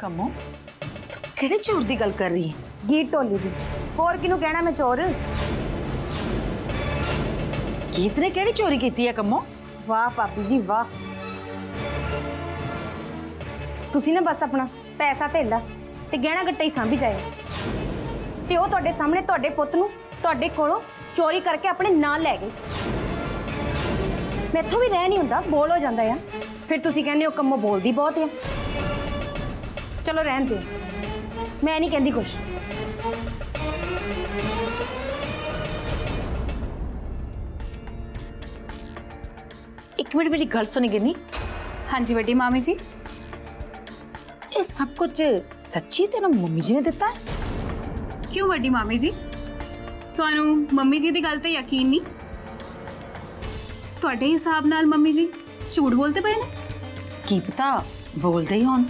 कमो तू किहड़े चोर की गल कर रही है? गीत ढोली दी। होर किनू कहना मैं चोर? गीत ने किहड़ी चोरी की है कमो? वाह भाभी जी वाह, तुसी ना बस अपना पैसा धेला ते गहना गट्टा ही सांभी जाए ते वो तुहाडे सामने तुहाडे पुੱਤ ਨੂੰ तुहाडे कोलों चोरी करके अपने नाल लै गए। मैथों भी रह नहीं हुंदा, बोल हो जांदा है। फिर तुसी कहंदे हो कम्मो बोलदी बहुत है। चलो रहन दे, मैं नहीं कहंदी कुछ। एक मिनट मेरी गल सुनी गिनी। हाँ जी वड्डी मामी जी। ये सब कुछ सच्ची तेन मम्मी जी ने दिता है? क्यों वड्डी मामी जी, तुहानू मम्मी जी की गल ते यकीन नहीं? तुहाडे हिसाब नाल मम्मी जी झूठ बोलते पे ने? की पता बोलते ही होन।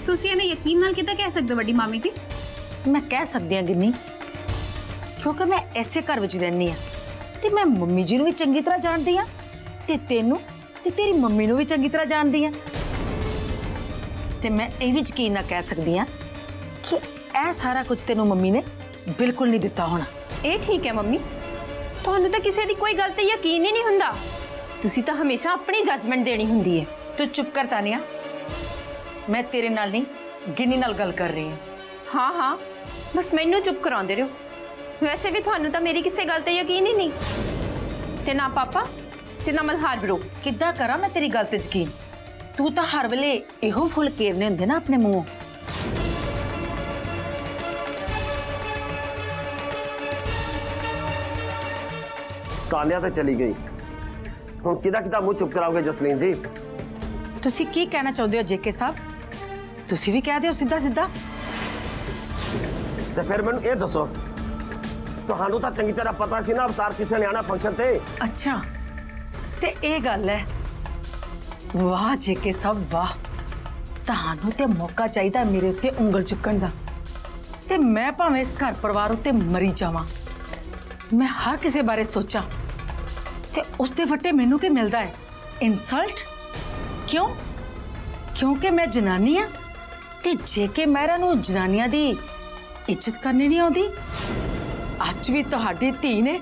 तुसी इन्हें यकीन नाल किद्दां कह सकदे वड्डी मामी जी? मैं कह सकती हाँ गिन्नी, क्योंकि मैं ऐसे घर विच रहनी हाँ ते मैं मम्मी जी नूं भी चंगी तरह जानती हाँ ते तेनू ते तेरी मम्मी नूं भी चंगी तरह जानती हाँ। ते मैं ये भी यकीन ना कह सकती हाँ कि यह सारा कुछ तेनू मम्मी ने बिल्कुल नहीं दिता होना। ਇਹ ठीक है मम्मी, ਤੁਹਾਨੂੰ ਤਾਂ ਕਿਸੇ ਦੀ ਕੋਈ ਗੱਲ ਤੇ ਯਕੀਨ ਹੀ ਨਹੀਂ ਹੁੰਦਾ। ਤੁਸੀਂ ਤਾਂ ਹਮੇਸ਼ਾ ਆਪਣੀ ਜੱਜਮੈਂਟ ਦੇਣੀ ਹੁੰਦੀ ਹੈ। तू चुप कर तानिया, मैं तेरे नाल नहीं गिन्नी नाल गल कर रही हूँ। हाँ हाँ, बस मैनू चुप कराਉਂਦੇ ਰਹੋ। वैसे भी ਤੁਹਾਨੂੰ ਤਾਂ मेरी किसी गल ਤੇ ਯਕੀਨ ਹੀ ਨਹੀਂ ਤੇ ਨਾ ਪਾਪਾ ਤੇ ਨਾ ਮਲਹਾਰ ਬ్రో। किद्दां करा मैं तेरी गल ते यकीन? तू तो हर वेले इहो फुल केरने हुंदे ना अपने मूंहों। तानिया तो चली गई, हुण किदा किदा मुंह चुप कराओगे जसलीन जी? तुसी की कहना चाहते हो जेके साहब? तुसी भी कह दो सीधा सीधा। ते फिर मैनू ये दसो, तुहानू तो चंगी तरह पता सी ना अवतार किशन ने आना फंक्शन ते? अच्छा ते ये गल है। वाह जेके साहब वाह, तहानू ते मौका चाहिए मेरे उत्ते उंगल चुकन दा ते मैं भावें इस घर परिवार उत्ते मरी जावां, मैं हर किसी बारे सोचा ते उसते फट्टे मैनू की मिलता है? इंसल्ट। क्यों? क्योंकि मैं जनानी हाँ ते जेके मेहरा नूं जनानियां दी इज्जत करनी नहीं आउंदी। अज भी तुहाडी धी ने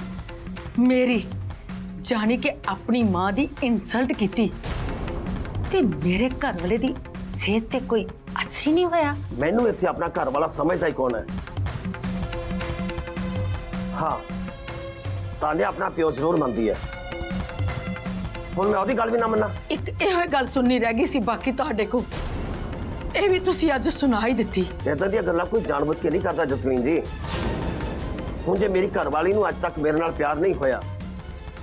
मेरी जानी कि अपनी मां दी इंसल्ट कीती ते मेरे घर वाले दी सेहत ते कोई असर ही नहीं होया। मैनू इत्थे अपना घर वाला समझदा ही कौन है? हाँ, तानिया अपना प्यो जरूर मनदी है, हुण मैं ओहदी गल भी ना मन्ना? एक इहो गल सुननी रह गई सी बाकी तुहाडे को, ये भी तुसी अज सुना ही दित्ती। इदां दी गल्लां कोई जानबूझ के नहीं करता जसलीन जी। हुण जे मेरी घरवाली नूं अज तक मेरे नाल प्यार नहीं होया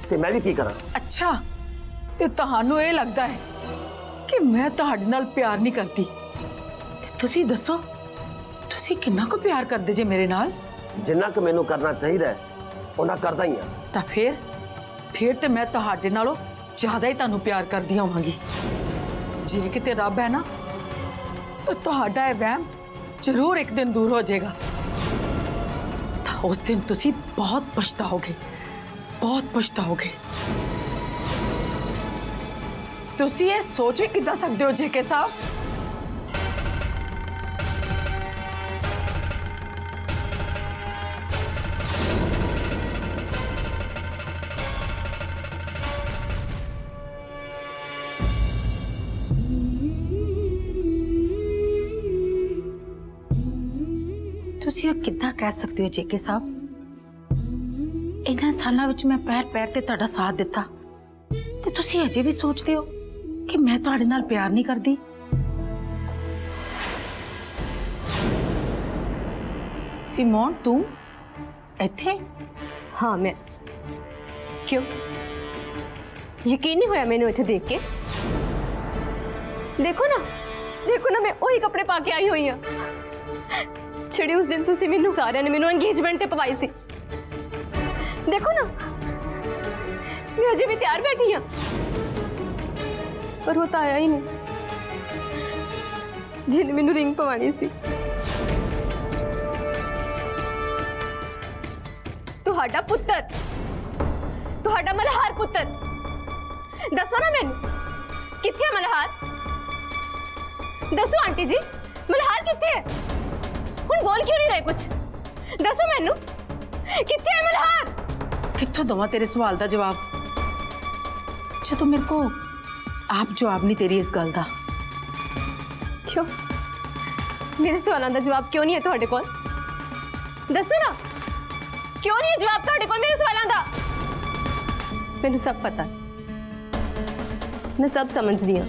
ते मैं भी की करा? अच्छा ते तुहानू ये लगता है कि मैं तुहाडे नाल प्यार नहीं करती? ते तुसी दसो तुसी किन्ना को प्यार करदे जे मेरे नाल? जिन्ना क मैनू करना चाहिए उन्ना करदा ही हां। तां फिर ते मैं तुहाडे नालों ज्यादा ही तुहानू प्यार करदी होवांगी। जे किते रब है ना तो तुहाडा ये वहम जरूर एक दिन दूर हो जाएगा। तां उस दिन तुसी बहुत पछताओगे, बहुत पछताओगे। तुसी ये सोच भी किद्दां सकदे हो जेके साहब? तुसी ये किद्दां कह सकते हो जेके साहब? इन्हां सालां विच मैं पैर पैर ते तुहाडा साथ दिता ते तुसी अजे भी सोचते हो कि मैं तुहाडे नाल प्यार नहीं करदी? सिमोन तू इत्थे? हाँ मैं। क्यों यकीन नहीं होया मैनू इत्थे देख के? देखो ना मैं वही कपड़े पा के आई हुई हाँ जिहड़े उस दिन तुसीं मैनू सारियां ने मैनू एंगेजमेंट ते पवाई सी। देखो ना मैं अजे भी तैयार बैठी हाँ, पर वो तो आया ही नहीं जिन्हें मैनू रिंग पवानी सी। तुहाडा पुत्तर, तुहाडा मल्हार पुत्तर, दसो ना मैनू कित्थे है मल्हार? दसो आंटी जी, ਮਲਹਾਰ ਕਿੱਥੇ ਹੈ? ਹੁਣ ਬੋਲ ਕਿਉਂ ਨਹੀਂ ਰਹੇ ਕੁਝ? ਦੱਸੋ ਮੈਨੂੰ, ਕਿੱਥੇ ਹੈ ਮਲਹਾਰ? कित्थों दवा तेरे सवाल का जवाब? अच्छा तो मेरे को आप जवाब नहीं तेरी इस गल का। क्यों? मेरे सवालों का जवाब क्यों नहीं है ਤੁਹਾਡੇ ਕੋਲ? ਦੱਸੋ ਨਾ, क्यों नहीं है जवाब ਤੁਹਾਡੇ ਕੋਲ मेरे सवालों का? ਮੈਨੂੰ सब पता, मैं सब समझदी ਹਾਂ।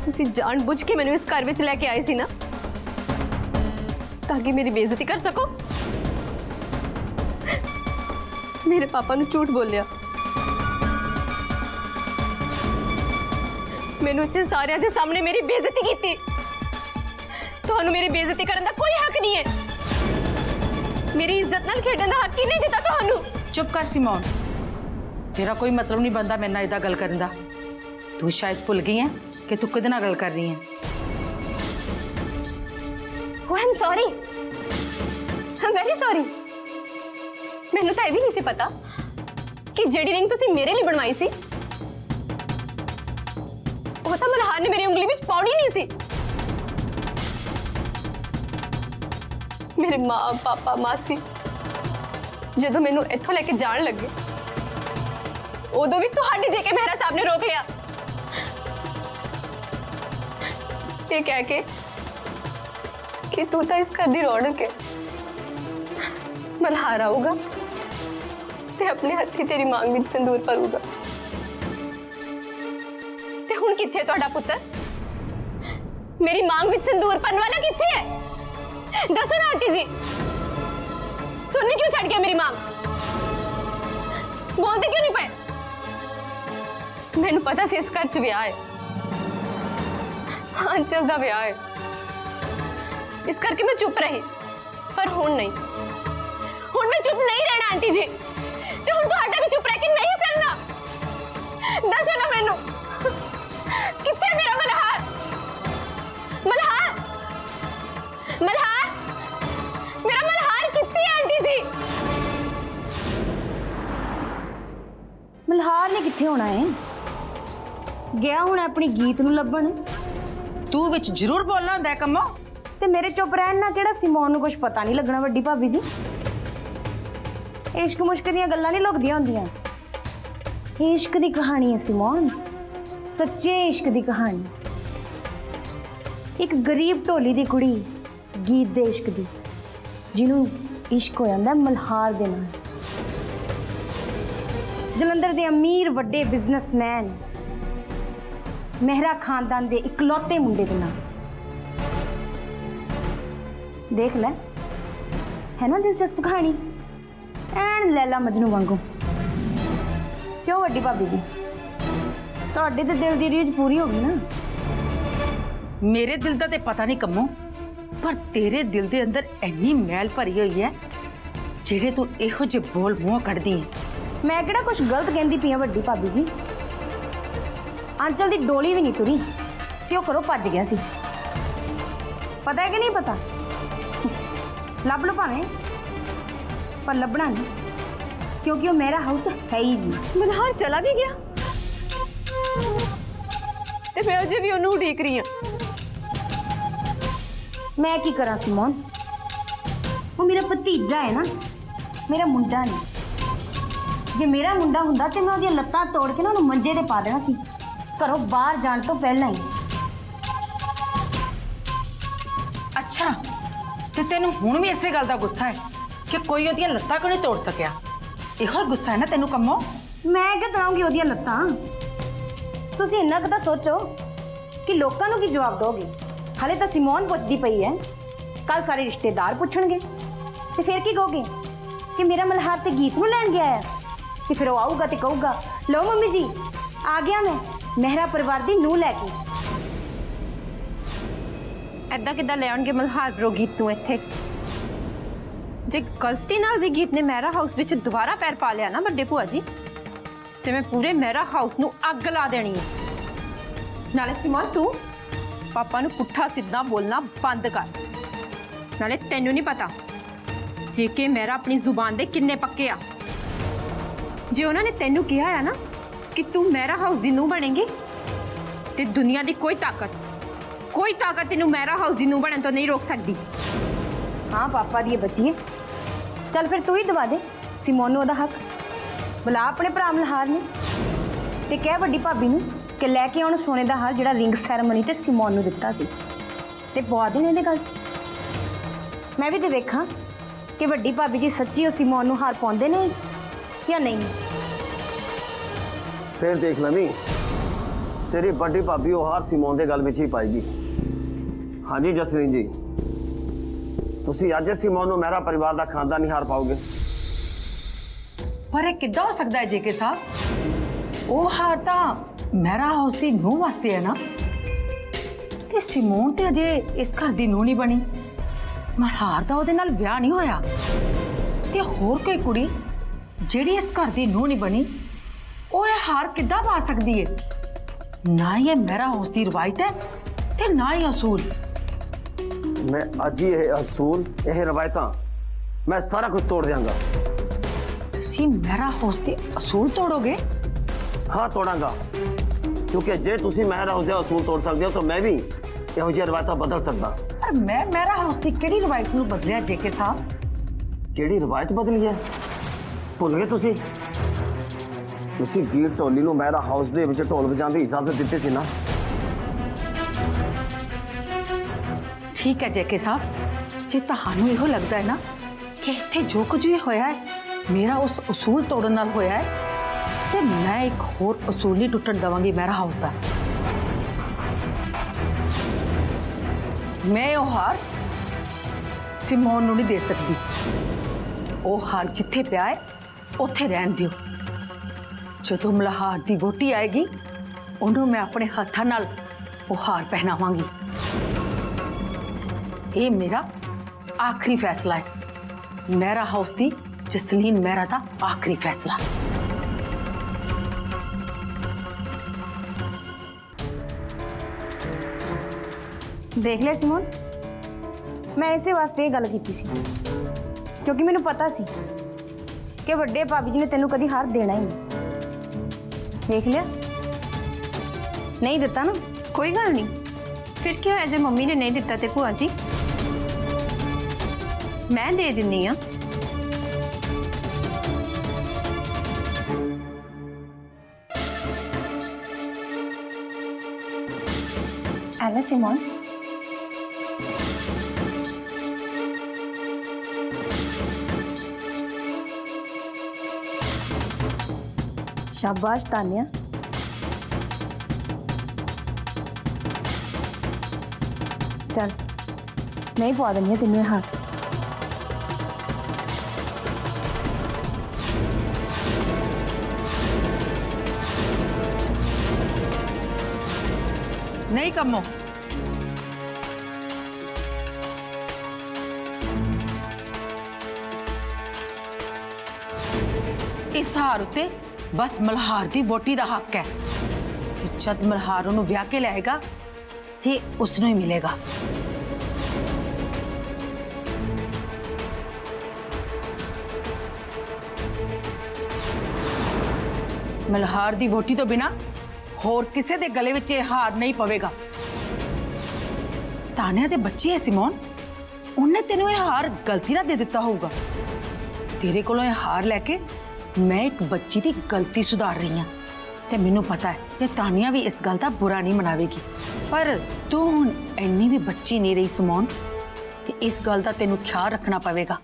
ਤੁਸੀਂ ਜਾਣ-ਬੁੱਝ ਕੇ ਮੈਨੂੰ ਇਸ ਘਰ ਵਿੱਚ ਲੈ ਕੇ ਆਏ ਸੀ ਨਾ, ਤਾਂ ਕਿ ਮੇਰੀ ਬੇਇੱਜ਼ਤੀ ਕਰ ਸਕੋ। ਮੇਰੇ ਪਾਪਾ ਨੂੰ ਝੂਠ ਬੋਲਿਆ, ਮੈਨੂੰ ਇੱਥੇ ਸਾਰਿਆਂ ਦੇ ਸਾਹਮਣੇ ਮੇਰੀ ਬੇਇੱਜ਼ਤੀ ਕੀਤੀ। ਤੁਹਾਨੂੰ ਮੇਰੀ ਬੇਇੱਜ਼ਤੀ ਕਰਨ ਦਾ ਕੋਈ ਹੱਕ ਨਹੀਂ ਹੈ। मेरी इज्जत नाल खेडन दा हक ही नहीं दिता तुहानू। चुप कर सिमोन, तेरा कोई मतलब नहीं बनता मेरे नाल इदा गल करन दा। तू शायद भुल गई है कि तू किदे नाल गल कर रही है। Oh, I'm sorry, I'm very sorry। मैनू तो यह भी नहीं सी पता कि जेडी रिंग तुसी मेरे लिए बनवाई सी, वो तो मल्हार ने मेरी उंगली विच पाउणी नहीं सी। मेरे माँ पापा मासी जदों मैनू इत्थों लेके जान लगे, उदों भी तुहाडे जे के मेहरा साहब ने रोक लिया, ये कह के कि तू तो इस घर दी रौनक है। मल्हार आऊगा ते अपने हत्थी तेरी मांग विच संदूर भरूगा। ते हुण कित्थे तुहाडा पुत्तर? मेरी मांग विच संदूर भरन वाला कित्थे है? दसो ना आंटी जी, सुनने क्यों छड़ गया मेरी मांग? बोलते क्यों नहीं पे? मैनू पता सी इस घर च विआह है, आंचल दा विआह है, इस करके मैं चुप रही। पर हुण नहीं, हुण मैं चुप नहीं रहना आंटी जी, ते हुण तुहाडा भी चुप रह के नहीं करना। दसो ना मैनू, कित्थे मेरा मल्हार? मल्हार, मल्हार, मेरा मल्हार कित्थे है आंटी जी? मल्हार ने कित्थे होना है? गया हुण अपनी गीत नूं लभण। तू विच जरूर बोलना हुंदा है कम्मो। ते मेरे चुप रहन ना किहड़ा सिमोन नूं कुछ पता नहीं लगना। वड्डी भाभी जी, इश्क मुश्क दीयां गल्लां नहीं लुकदियां हुंदियां। इश्क दी कहानी है सिमोन, सच्चे इश्क दी कहानी। एक गरीब ढोली दी कुड़ी गीत दे इश्क दी, जिन्हों इश्क हो जाता मल्हार दे नाल। जलंधर दे अमीर वड्डे बिजनेसमैन मेहरा खानदान दे इकलौते मुंडे दे नाल। देख ले, है ना दिलचस्प कहानी? एन लैला मजनू वांगू। क्यों वड्डी भाभी जी, तुहाडे ते दिल दी रीझ पूरी हो गई ना? मेरे दिल दा ते पता नहीं कम्मो, पर तेरे दिल दे अंदर इन्नी मैल भरी हुई है जेड़े तू इहो जे बोल मुंह कढ़दी है। मैं किहड़ा कुछ गलत कहंदी पई हां वड्डी भाभी जी? आंचल दी डोली भी नहीं तुरी ते ओह घरों भज गया सी। पता है कि नहीं पता? लभ लो भावें, पर लभना नहीं, क्योंकि वो मेरा हाउस है ही नहीं। मल्हार चला भी गया ते मैं अजे भी उन्होंने उड़ीक रही हूं। मैं की करा सिमोन? वो मेरा भतीजा है ना, मेरा मुंडा नहीं। जे मेरा मुंडा हुंदा ते मैं उहदियां लत्तां तोड़ के ना उहनूं मंजे ते पा देना सी, घरों बाहर जाण तो पहला ही। अच्छा ते तेनू हुण भी इसे गल दा गुस्सा है कि कोई ओहदियां लत्तां क्यों नहीं तोड़ सकिया? इहो गुस्सा है ना तेनू कम्मो? मैं क्या तोड़ांगी ओहदियां लत्तां? तुसीं इन्ना क तां सोचो कि लोकां नूं की जवाब दोगे। हाले तो सिमोन पुछदी पई है, कल सारे रिश्तेदार पुछणगे ते फिर की कहोगे कि मेरा मल्हार ते गीत नूं लैण गया है? ते फिर वो आऊगा ते कहूगा, लो मम्मी जी आ गया मैं मेहरा परिवार दी नूं लैके। ऐदा किद्दां ले आउणगे मल्हार ब्रो गीत नूं इत्थे? जे गलती नाल भी गीत ने मेहरा हाउस विच दोबारा पैर पा लिया ना वड्डे भूआ जी, ते मैं पूरे मेहरा हाउस नूं अग ला देनी है। नाले सिमोन तू पापा नूं पुट्ठा सीधा बोलना बंद कर। नाले तैनू नहीं पता जे के मेरा अपनी जुबान दे किन्ने पक्के आ। जे उन्होंने तैनू कहा है ना कि तू मेरा हाउस दी नूं बनेगी, ते दुनिया दी कोई ताकत कोई ताकत तेनू मैरा हाउस दी नूं बनन तो नहीं रोक सकती। हाँ पापा दी बच्ची है, चल फिर तू ही दवा दे सिमोन नूं ओहदा हक। बुला अपने भरा मल्हार ने ते कह वड्डी भाभी नूं कि लैके आउण सोने दा हार जिहड़ा रिंग सैरेमनी ते सिमोन नूं दित्ता सी ते पवा देण इहदे गल च। मैं भी ते वेखां कि वड्डी भाभी जी सच्ची उस सिमोन नूं हार पाउंदे ने या नहीं। फिर देख लवी, तेरी बड़ी भाभी वो हार सिमोन के गल में ही पाएगी। हाँ जी जसलीन जी, तुसी अज सिमोन नूं मेरा परिवार का खानदानी हार पाओगे। पर किद्दां हो सकता है जेके साहब? वो हार तो मेरा हाउस की नूह वास्ते है ना, ते सिमोन ते अजे इस घर की नूह नहीं बनी। मल्हार दा ओहदे नाल विआह नहीं होया ते होर कोई कुड़ी जिहड़ी इस घर की नूह नहीं बनी वो ये हार किद्दां पा सकदी है? ना ये मेरा हाउस की रवायत है ते ना ही असूल। मैं अज ही यह असूल यह रवायत मैं सारा कुछ तोड़ देंगा। तुसी मेरा हाउस के असूल तोड़ोगे? हाँ तोड़ांगा, क्योंकि जे तुसी मेरा हाउस के असूल तोड़ सकते हो तो मैं भी यहो जी रवायत बदल सकता। पर मैं मेरा हाउस की केड़ी रवायत नूं बदलिया जेके साहब? केड़ी रवायत बदली है? भुल गए तुसी? तुसी गीत ढोली नूं मेरा हाउस दे विच ढोल वजाउण दी इजाजत दित्ती सी ना। ठीक है जेके साहब, जे तुहानूं इहो लगता है ना कि इत्थे जो कुछ भी होया है मेरा उस उसूल तोड़न नाल होया है, ते मैं एक होर उसूल नहीं टुटन दवांगी मेरा हाउस दा। मैं वो हार सिमोन नूं नहीं दे सकती। वो हार जिथे पिया है उत्थे रहन दिओ। जदों मल्हार दी वोटी आएगी उन्होंने मैं अपने हत्थां नाल वो हार पहनावांगी। ये मेरा आखिरी फैसला है, मेरा हाउस की जसलीन मेहरा का आखिरी फैसला। देख लिया सिमोन, मैं इसे वास्ते गल की सी क्योंकि मैनू पता सी कि वड्डे भाभी जी ने तेनों कभी हार देना ही नहीं। देख लिया, नहीं दिता ना, कोई गल नहीं। फिर क्या है जे मम्मी ने नहीं दिता ते भूआ जी मैं दे दिन्नी आ। एला सिमोन, शाबाश तानिया। चल नहीं पवा देनी तेन हार। नहीं कमो, इस हार उत्ते बस मल्हार दी वोटी दा हक है। ते जद मल्हार उन्होंने ब्याह के लाएगा ते उसनों ही मिलेगा। मल्हार दी वोटी तो बिना होर किसे दे गले विच यह हार नहीं पवेगा। तानिया दे बच्ची है सिमोन, उन्हें तेनों यह हार गलती ना दे दिता होगा। तेरे कोलों यह हार लैके मैं एक बच्ची की गलती सुधार रही हाँ ते मैनू पता है कि तानिया भी इस गल का बुरा नहीं मनावेगी। पर तू हुण इन्नी भी बच्ची नहीं रही सिमोन, ते इस गल का तेनू ख्याल रखना पवेगा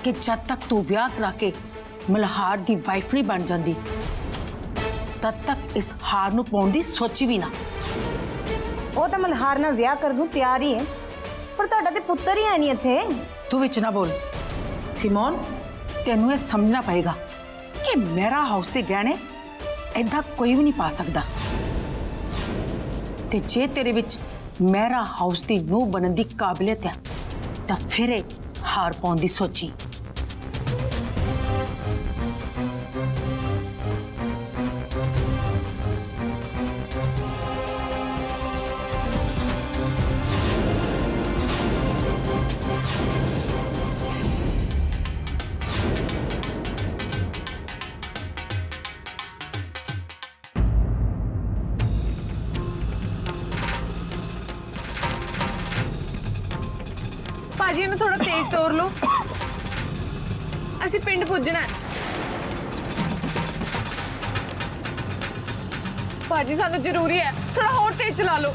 कि जब तक तू ब्याह करा के मल्हार दी वाइफ नहीं बन जाती तब तक इस हार नूं पाउण दी सोची भी ना। वो तो मल्हार नाल विआह करन नूं तैयार ही है, पर तुहाडा ते पुत्तर ही है नहीं इत्थे। तू विच ना बोल सिमोन, तेनू यह समझना पड़ेगा कि मेरा हाउस के गहने ऐदा कोई भी नहीं पा सकता। ते जे तेरे विच मेरा हाउस की नूह बनने की काबिलियत है तो फिर हार पाउण दी सोची। ਭਾਜੀ ਇਹਨੂੰ ਥੋੜਾ ਤੇਜ਼ ਤੋਰ ਲਓ, ਅਸੀਂ ਪਿੰਡ ਪੁੱਜਣਾ ਹੈ। ਭਾਜੀ ਸਾਨੂੰ ਜ਼ਰੂਰੀ ਹੈ, ਥੋੜਾ ਹੋਰ ਤੇਜ਼ ਚਲਾ ਲਓ।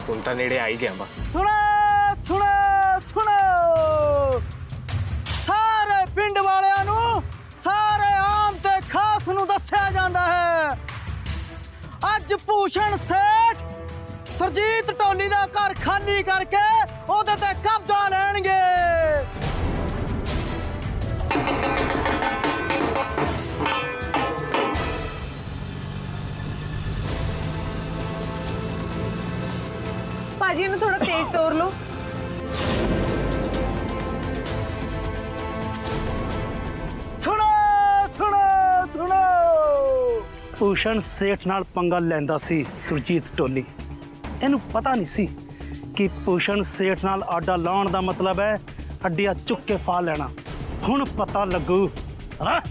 ਹੁਣ ਤਾਂ ਨੇੜੇ ਆ ਹੀ ਗਿਆ ਵਾ। ਸੁਣੋ ਸੁਣੋ ਸੁਣੋ ਸਾਰੇ ਪਿੰਡ ਵਾਲਿਆਂ ਨੂੰ, ਸਾਰੇ ਆਮ ਤੇ ਖਾਸ ਨੂੰ ਦੱਸਿਆ ਜਾਂਦਾ ਹੈ, ਅੱਜ ਭੂਸ਼ਣ ਸੇਠ ਸਰਜੀਤ ਢੋਲੀ ਦਾ ਘਰ ਖਾਲੀ ਕਰਕੇ ਉਹਦੇ ਤੇ ਕਬਜ਼ਾ ਲੈਣਗੇ। ਭਾਜੀ ਇਹਨੂੰ ਥੋੜਾ ਤੇਜ਼ ਤੋਰ ਲਓ। ਸੁਣੋ ਸੁਣੋ ਸੁਣੋ ਭੂਸ਼ਣ ਸੇਠ ਨਾਲ ਪੰਗਾ ਲੈਂਦਾ ਸੀ ਸੁਰਜੀਤ ਢੋਲੀ। ਇਹਨੂੰ ਪਤਾ ਨਹੀਂ ਸੀ ਕਿ ਭੂਸ਼ਣ ਸੇਠ ਨਾਲ ਆਡਾ ਲਾਉਣ ਦਾ ਮਤਲਬ ਹੈ ਅੱਡੀਆਂ ਚੁੱਕ ਕੇ ਫਾ ਲੈਣਾ। ਹੁਣ ਪਤਾ ਲੱਗੂ। ਹਾਂ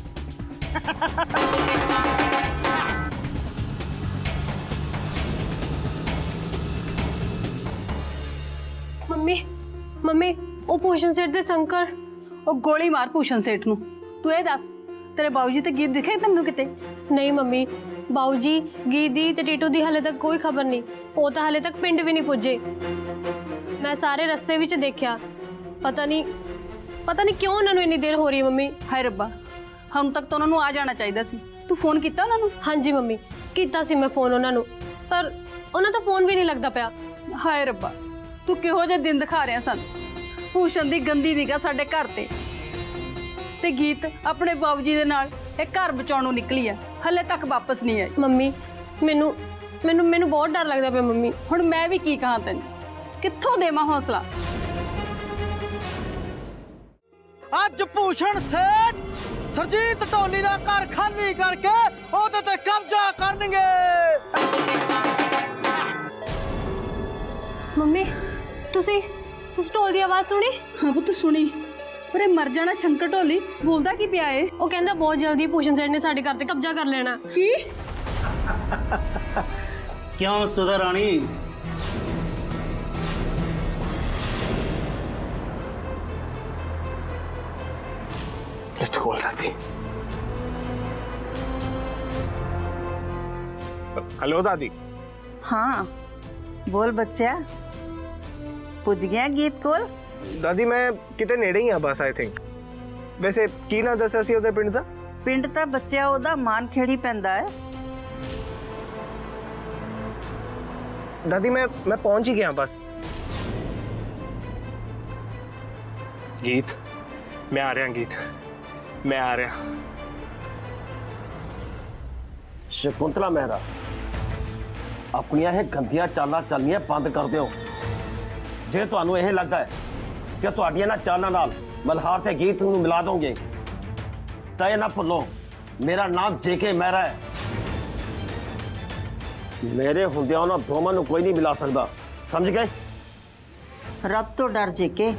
ਮੰਮੀ ਉਹ ਭੂਸ਼ਣ ਸੇਠ ਦੇ ਸ਼ੰਕਰ। ਉਹ ਗੋਲੀ ਮਾਰ ਭੂਸ਼ਣ ਸੇਠ ਨੂੰ। ਤੂੰ ਇਹ ਦੱਸ, ਤੇਰੇ ਬਾਊ ਜੀ ਤੇ ਗੀਤ ਦਿਖੇ ਤੈਨੂੰ ਕਿਤੇ? ਨਹੀਂ ਮੰਮੀ, ਬਾਊ ਜੀ, ਗੀਦੀ ਤੇ ਟੀਟੂ ਦੀ ਹਾਲੇ ਤੱਕ ਕੋਈ ਖਬਰ ਨਹੀਂ। ਉਹ ਤਾਂ ਹਾਲੇ ਤੱਕ ਪਿੰਡ ਵੀ ਨਹੀਂ ਪੁੱਜੇ। ਮੈਂ ਸਾਰੇ ਰਸਤੇ ਵਿੱਚ ਦੇਖਿਆ, ਪਤਾ ਨਹੀਂ ਕਿਉਂ ਉਹਨਾਂ ਨੂੰ ਇੰਨੀ ਦੇਰ ਹੋ ਰਹੀ ਹੈ। ਮੰਮੀ ਹਾਏ ਰੱਬਾ, ਹੁਣ ਤੱਕ ਤਾਂ ਉਹਨਾਂ ਨੂੰ ਆ ਜਾਣਾ ਚਾਹੀਦਾ ਸੀ। ਤੂੰ ਫੋਨ ਕੀਤਾ ਉਹਨਾਂ ਨੂੰ? ਹਾਂਜੀ ਮੰਮੀ, ਕੀਤਾ ਸੀ ਮੈਂ ਫੋਨ ਉਹਨਾਂ ਨੂੰ, ਪਰ ਉਹਨਾਂ ਦਾ ਫੋਨ ਵੀ ਨਹੀਂ ਲੱਗਦਾ ਪਿਆ। ਹਾਏ ਰੱਬਾ, ਤੂੰ ਕਿਹੋ ਜਿਹੇ ਦਿਨ ਦਿਖਾ ਰਿਹਾ ਸਾਨੂੰ। ਭੂਸ਼ਣ ਦੀ ਗੰਦੀ ਨਿਗਾਹ ਸਾਡੇ ਘਰ ਤੇ ਗੀਤ ਆਪਣੇ ਬਾਬੂ ਜੀ ਦੇ ਨਾਲ ਇਹ ਘਰ ਬਚਾਉਣ ਨੂੰ ਨਿਕਲੀ ਆ, ਹਲੇ ਤੱਕ ਵਾਪਸ ਨਹੀਂ ਆਈ। ਮੰਮੀ ਮੈਨੂੰ ਬਹੁਤ ਡਰ ਲੱਗਦਾ ਪਿਆ ਮੰਮੀ। ਹੁਣ ਮੈਂ ਵੀ ਕੀ ਕਹਾਂ ਤੈਨੂੰ, ਕਿੱਥੋਂ ਦੇਵਾਂ ਹੌਸਲਾ? ਅੱਜ ਭੂਸ਼ਣ ਸੇਠ ਸਰਜੀਤ ਢੋਲੀ ਦਾ ਘਰ ਖਾਲੀ ਕਰਕੇ ਉਹਦੇ ਤੇ ਕਬਜ਼ਾ ਕਰਨਗੇ। ਮੰਮੀ ਤੁਸੀਂ ਢੋਲ ਦੀ ਆਵਾਜ਼ ਸੁਣੀ? ਹਾਂ ਪੁੱਤ ਸੁਣੀ, ਪਰ ਇਹ ਮਰ ਜਾਣਾ ਸ਼ੰਕਰ ਢੋਲੀ ਬੋਲਦਾ ਕੀ ਪਿਆ ਏ? ਉਹ ਕਹਿੰਦਾ ਬਹੁਤ ਜਲਦੀ ਭੂਸ਼ਣ ਸੇਠ ਨੇ ਸਾਡੇ ਘਰ ਤੇ ਕਬਜ਼ਾ ਕਰ ਲੈਣਾ। ਕੀ? ਕਿਉਂ ਸੁਧਾ ਰਾਣੀ? लेट्स कॉल दादी। हेलो दादी। हाँ बोल बच्चा, पुज गया गीत कोल? दादी मैं किते नेड़े ही हाँ बस आई थिंक। वैसे की ना दस्या सी ਉਹਦੇ ਪਿੰਡ ਦਾ? ਪਿੰਡ ਤਾਂ ਬੱਚਾ ਉਹਦਾ ਮਾਨਖੇੜੀ ਪੈਂਦਾ ਹੈ। दादी मैं पहुंच ही गया बस। गीत मैं आ रहा, गीत मैं आ रहा। ਸ਼ਕੁੰਤਲਾ ਮਹਿਰਾ, ਆਪਣੀਆਂ ਇਹ ਗੰਦੀਆਂ ਚਾਲਾਂ ਚੱਲਣੀਆਂ ਬੰਦ ਕਰ ਦਿਓ। ਜੇ ਤੁਹਾਨੂੰ ਇਹ ਲੱਗਦਾ ਹੈ ਕਿ ਤੁਹਾਡੀਆਂ ਨਾ ਚਾਲਾਂ ਨਾਲ ਮਲਹਾਰ ਤੇ ਗੀਤ ਨੂੰ ਮਿਲਾ ਦੋਗੇ ਤਾਂ ਇਹ ਨਾ ਭੁੱਲੋ, ਮੇਰਾ ਨਾਮ ਜੇਕੇ ਮਹਿਰਾ ਹੈ। ਮੇਰੇ ਹੁੰਦਿਆਂ ਉਹਨਾਂ ਦੋਵਾਂ ਨੂੰ ਕੋਈ ਨਹੀਂ ਮਿਲਾ ਸਕਦਾ, ਸਮਝ ਗਏ? ਰੱਬ ਤੋਂ ਡਰ ਜੇਕੇ,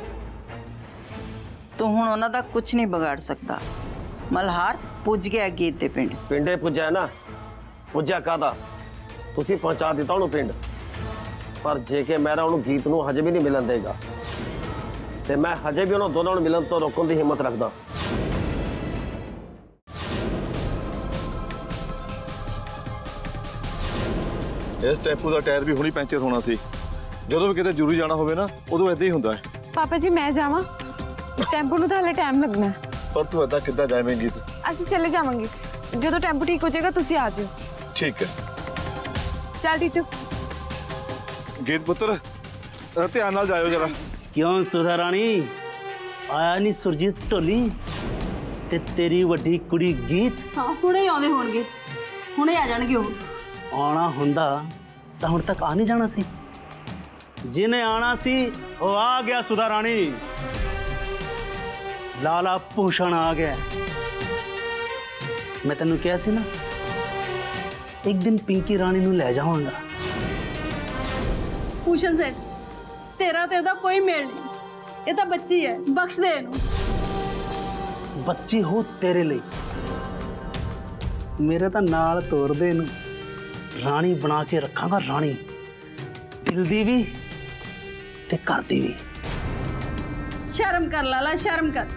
ਤੂੰ ਹੁਣ ਉਹਨਾਂ ਦਾ ਕੁਝ ਨਹੀਂ ਵਿਗਾੜ ਸਕਦਾ। ਮਲਹਾਰ ਪੁੱਜ ਗਿਆ ਗੀਤ ਦੇ ਪਿੰਡ। ਪਿੰਡੇ ਪੁੱਜਿਆ ਨਾ, ਪੁੱਜਿਆ ਕਾਹਦਾ? ਤੁਸੀਂ ਪਹੁੰਚਾ ਦਿੱਤਾ ਉਹਨੂੰ ਪਿੰਡ, ਪਰ ਜੇਕੇ ਮਹਿਰਾ ਉਹਨੂੰ ਗੀਤ ਨੂੰ ਹਜੇ ਵੀ ਨਹੀਂ ਮਿਲਣ ਦੇਗਾ ਤੇ ਮੈਂ ਹਜੇ ਵੀ ਉਹਨਾਂ ਦੋਨਾਂ ਨੂੰ ਮਿਲਣ ਤੋਂ ਰੋਕਣ ਦੀ ਹਿੰਮਤ ਰੱਖਦਾ। ਇਸ ਟੈਂਪੂ ਦਾ ਟਾਇਰ ਵੀ ਹੁਣੀ ਪੈਂਚਰ ਹੋਣਾ ਸੀ। ਜਦੋਂ ਵੀ ਕਿਤੇ ਜ਼ਰੂਰੀ ਜਾਣਾ ਹੋਵੇ ਨਾ, ਉਦੋਂ ਏਦਾਂ ਹੀ ਹੁੰਦਾ ਹੈ। ਪਾਪਾ ਜੀ ਮੈਂ ਜਾਵਾਂ, ਟੈਂਪੂ ਨੂੰ ਤਾਂ ਹਲੇ ਟਾਈਮ ਲੱਗਣਾ ਹੈ। ਪਰ ਤੂੰ ਏਦਾਂ ਕਿੱਦਾਂ ਜਾਵੇਂਗੀ? ਅਸੀਂ ਚਲੇ ਜਾਵਾਂਗੇ, ਜਦੋਂ ਟੈਂਪੂ ਠੀਕ ਹੋ ਜਾਏਗਾ ਤੁਸੀਂ ਆ ਜਾਓ। ਠੀਕ ਹੈ। ਚੱਲ ਟੀਟੂ। ਗੀਤ ਪੁੱਤਰ ਧਿਆਨ ਨਾਲ ਜਾਇਓ ਜਰਾ। ਕਿਉਂ ਸੁਧਾ ਰਾਣੀ, ਆਇਆ ਨਹੀਂ ਸੁਰਜੀਤ ਢੋਲੀ ਤੇ ਤੇਰੀ ਵੱਡੀ ਕੁੜੀ ਗੀਤ? ਹਾਂ ਹੁਣੇ ਆਉਂਦੇ ਹੋਣਗੇ, ਹੁਣੇ ਆ ਜਾਣਗੇ। ਉਹ ਆਉਣਾ ਹੁੰਦਾ ਤਾਂ ਹੁਣ ਤੱਕ ਆ ਨਹੀਂ ਜਾਣਾ ਸੀ। ਜਿਹਨੇ ਆਣਾ ਸੀ ਉਹ ਆ ਗਿਆ ਸੁਧਾ ਰਾਣੀ। ਲਾਲਾ ਭੂਸ਼ਣ ਆ ਗਿਆ। ਮੈਂ ਤੈਨੂੰ ਕਿਹਾ ਸੀ ਨਾ, ਇੱਕ ਦਿਨ ਪਿੰਕੀ ਰਾਣੀ ਨੂੰ ਲੈ ਜਾਵਾਂਗਾ। ਭੂਸ਼ਣ ਸੇਠ, ਤੇਰਾ ਤੇ ਉਹਦਾ ਕੋਈ ਮੇਲ ਨਹੀਂ। ਇਹ ਤਾਂ ਬੱਚੀ ਹੈ, ਬਖਸ਼ ਦੇ ਇਹਨੂੰ। ਬੱਚੀ ਹੋ ਤੇਰੇ ਲਈ, ਮੇਰੇ ਤਾਂ ਨਾਲ ਤੋਰ ਦੇ ਇਹਨੂੰ, ਰਾਣੀ ਬਣਾ ਕੇ ਰੱਖਾਂਗਾ, ਰਾਣੀ ਦਿਲ ਦੀ ਵੀ ਤੇ ਘਰ ਦੀ ਵੀ। ਸ਼ਰਮ ਕਰ ਲਾਲਾ, ਸ਼ਰਮ ਕਰ।